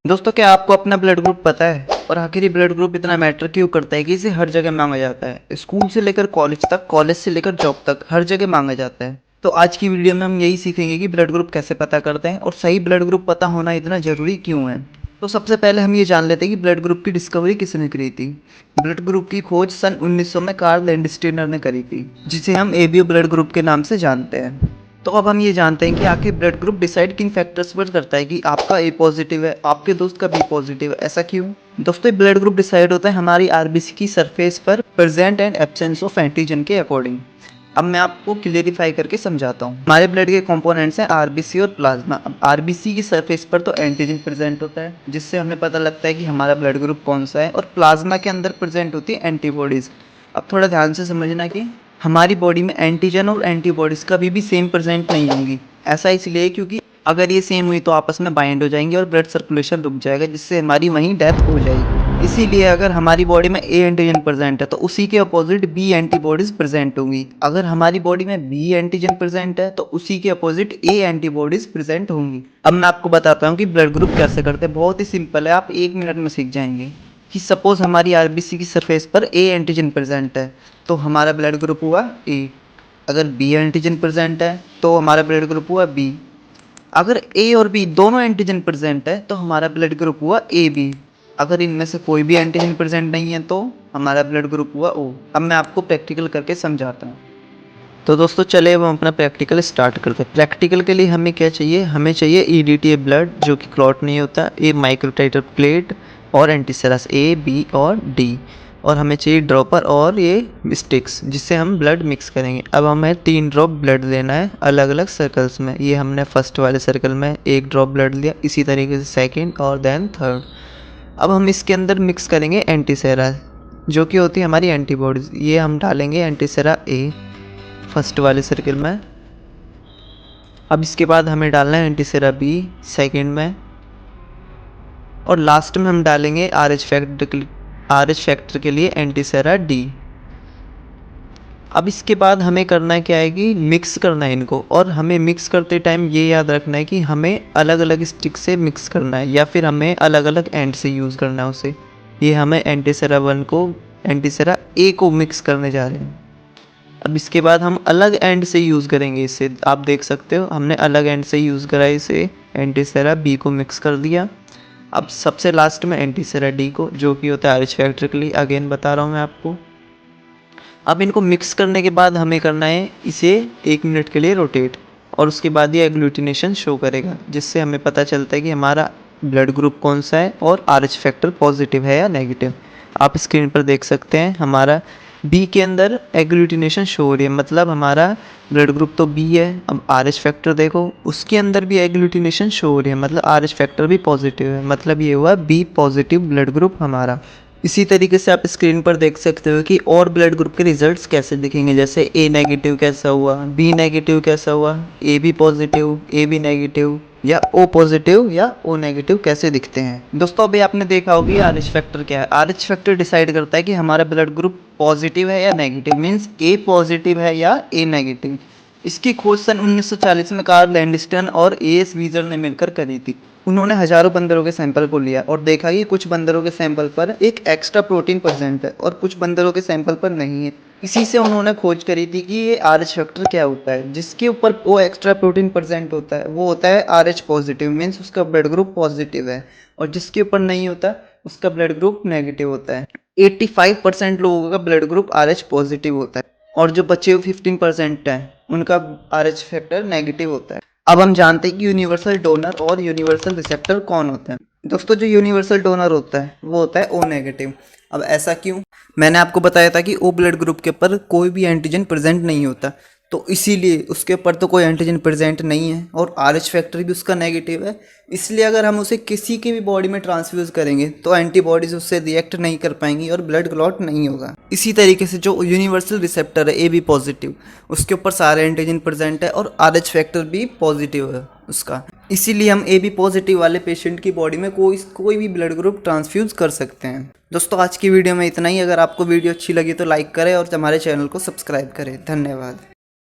दोस्तों, क्या आपको अपना ब्लड ग्रुप पता है? और आखिर ये ब्लड ग्रुप इतना मैटर क्यों करता है कि इसे हर जगह मांगा जाता है? स्कूल से लेकर कॉलेज तक, कॉलेज से लेकर जॉब तक, हर जगह मांगा जाता है। तो आज की वीडियो में हम यही सीखेंगे कि ब्लड ग्रुप कैसे पता करते हैं और सही ब्लड ग्रुप पता होना इतना ज़रूरी क्यों है। तो सबसे पहले हम ये जान लेते हैं कि ब्लड ग्रुप की डिस्कवरी किसने करी थी। ब्लड ग्रुप की खोज सन 1900 में कार्ल लैंडस्टीनर ने करी थी, जिसे हम एबीओ ब्लड ग्रुप के नाम से जानते हैं। तो अब हम ये जानते हैं कि आखिर ब्लड ग्रुप डिसाइड किन फैक्टर्स पर करता है कि आपका ए पॉजिटिव है, आपके दोस्त का बी पॉजिटिव है। ऐसा क्यों? दोस्तों, ब्लड ग्रुप डिसाइड होता है हमारी आरबीसी की सरफेस पर present and absence of antigen के अकॉर्डिंग। अब मैं आपको क्लियरिफाई करके समझाता हूँ। हमारे ब्लड के कंपोनेंट्स हैं आरबीसी और प्लाज्मा। अब आरबीसी की सरफेस पर तो एंटीजन प्रेजेंट होता है, जिससे हमें पता लगता है कि हमारा ब्लड ग्रुप कौन सा है, और प्लाज्मा के अंदर प्रेजेंट होती है एंटीबॉडीज़। अब थोड़ा ध्यान से समझना कि हमारी बॉडी में एंटीजन और एंटीबॉडीज़ कभी भी सेम प्रेजेंट नहीं होंगी। ऐसा इसलिए क्योंकि अगर ये सेम हुई तो आपस में बाइंड हो जाएंगी और ब्लड सर्कुलेशन रुक जाएगा, जिससे हमारी वहीं डेथ हो जाएगी। इसीलिए अगर हमारी बॉडी में ए एंटीजन प्रेजेंट है तो उसी के अपोजिट बी एंटीबॉडीज प्रेजेंट होंगी। अगर हमारी बॉडी में बी एंटीजन प्रेजेंट है तो उसी के अपोजिट ए एंटीबॉडीज प्रेजेंट होंगी। अब मैं आपको बताता हूँ कि ब्लड ग्रुप कैसे करते हैं। बहुत ही सिंपल है, आप 1 मिनट में सीख जाएंगे। कि सपोज हमारी आरबीसी की सरफेस पर ए एंटीजन प्रेजेंट है तो हमारा ब्लड ग्रुप हुआ ए। अगर बी एंटीजन प्रेजेंट है तो हमारा ब्लड ग्रुप हुआ बी। अगर ए और बी दोनों एंटीजन प्रेजेंट है तो हमारा ब्लड ग्रुप हुआ ए बी। अगर इनमें से कोई भी एंटीजन प्रेजेंट नहीं है तो हमारा ब्लड ग्रुप हुआ ओ। अब मैं आपको प्रैक्टिकल करके समझाता हूँ। तो दोस्तों, चले अब हम अपना प्रैक्टिकल स्टार्ट करते हैं। प्रैक्टिकल के लिए हमें क्या चाहिए? हमें चाहिए ईडीटीए ब्लड, जो कि क्लॉट नहीं होता, ए माइक्रोटाइटर प्लेट और एंटीसेरस ए बी और डी। और हमें चाहिए ड्रॉपर और ये स्टिक्स, जिससे हम ब्लड मिक्स करेंगे। अब हमें 3 ड्रॉप ब्लड लेना है अलग अलग सर्कल्स में। ये हमने फर्स्ट वाले सर्कल में 1 ड्रॉप ब्लड लिया, इसी तरीके से सेकेंड और देन थर्ड। अब हम इसके अंदर मिक्स करेंगे एंटीसेरा, जो कि होती है हमारी एंटीबॉडीज़। ये हम डालेंगे एंटीसेरा ए फर्स्ट वाले सर्कल में। अब इसके बाद हमें डालना है एंटीसेरा बी सेकेंड में, और लास्ट में हम डालेंगे आर एच फैक्टर के लिए एंटीसेरा डी। अब इसके बाद हमें करना क्या है कि मिक्स करना है इनको। और हमें मिक्स करते टाइम ये याद रखना है कि हमें अलग अलग स्टिक से मिक्स करना है, या फिर हमें अलग अलग एंड से यूज़ करना है उसे। ये हमें एंटीसेरा वन को एंटीसेरा ए को मिक्स करने जा रहे हैं। अब इसके बाद हम अलग एंड से यूज़ करेंगे इसे। आप देख सकते हो हमने अलग एंड से यूज़ करा इसे। एंटीसेरा बी को मिक्स कर दिया। अब सबसे लास्ट में एंटीसेरा डी को, जो कि होता है आर एच फैक्टर के लिए। अगेन बता रहा हूँ मैं आपको। अब इनको मिक्स करने के बाद हमें करना है इसे 1 मिनट के लिए रोटेट, और उसके बाद ये एग्लूटिनेशन शो करेगा, जिससे हमें पता चलता है कि हमारा ब्लड ग्रुप कौन सा है और आर एच फैक्टर पॉजिटिव है या नेगेटिव। आप स्क्रीन पर देख सकते हैं हमारा बी के अंदर एग्लूटिनेशन शो हो रही है, मतलब हमारा ब्लड ग्रुप तो बी है। अब आर एच फैक्टर देखो, उसके अंदर भी एग्लूटिनेशन शो हो रही है, मतलब आर एच फैक्टर भी पॉजिटिव है, मतलब ये हुआ बी पॉजिटिव ब्लड ग्रुप हमारा। इसी तरीके से आप स्क्रीन पर देख सकते हो कि और ब्लड ग्रुप के रिजल्ट्स कैसे दिखेंगे, जैसे ए नेगेटिव कैसा हुआ, बी नेगेटिव कैसा हुआ, A B positive, A B negative, या ओ पॉजिटिव या ओ नेगेटिव कैसे दिखते हैं। दोस्तों, अभी आपने देखा होगा आर एच फैक्टर क्या है। आर एच फैक्टर डिसाइड करता है कि हमारा ब्लड ग्रुप पॉजिटिव है या नेगेटिव, मीन्स ए पॉजिटिव है या ए नेगेटिव। इसकी खोज सन 1940 में कार्ल लैंडस्टन और ए एस वीजर ने मिलकर करी थी। उन्होंने हजारों बंदरों के सैंपल को लिया और देखा कि कुछ बंदरों के सैंपल पर एक एक्स्ट्रा प्रोटीन प्रेजेंट है और कुछ बंदरों के सैंपल पर नहीं है। इसी से उन्होंने खोज करी थी कि ये आर एच फैक्टर क्या होता है। जिसके ऊपर वो एक्स्ट्रा प्रोटीन प्रेजेंट होता है वो होता है आर एच पॉजिटिव, मीन्स उसका ब्लड ग्रुप पॉजिटिव है। और जिसके ऊपर नहीं होता उसका ब्लड ग्रुप नेगेटिव होता है। 85% लोगों का blood group R H positive होता है, और जो बचे हुए 15% हैं उनका आर एच फैक्टर नेगेटिव होता है। अब हम जानते हैं कि यूनिवर्सल डोनर और यूनिवर्सल रिसेप्टर कौन होते हैं। दोस्तों, जो यूनिवर्सल डोनर होता है वो होता है ओ नेगेटिव। अब ऐसा क्यों? मैंने आपको बताया था कि ओ ब्लड ग्रुप के ऊपर कोई भी एंटीजन प्रेजेंट नहीं होता, तो इसीलिए उसके ऊपर तो कोई एंटीजन प्रेजेंट नहीं है और आर एच फैक्टर भी उसका नेगेटिव है। इसलिए अगर हम उसे किसी की भी बॉडी में ट्रांसफ्यूज करेंगे तो एंटीबॉडीज उससे रिएक्ट नहीं कर पाएंगी और ब्लड क्लॉट नहीं होगा। इसी तरीके से जो यूनिवर्सल रिसेप्टर है ए बी पॉजिटिव, उसके ऊपर सारे एंटीजन प्रेजेंट है और आर एच फैक्टर भी पॉजिटिव है उसका। इसीलिए हम ए बी पॉजिटिव वाले पेशेंट की बॉडी में कोई भी ब्लड ग्रुप ट्रांसफ्यूज कर सकते हैं। दोस्तों, आज की वीडियो में इतना ही। अगर आपको वीडियो अच्छी लगी तो लाइक करें और हमारे चैनल को सब्सक्राइब करें। धन्यवाद।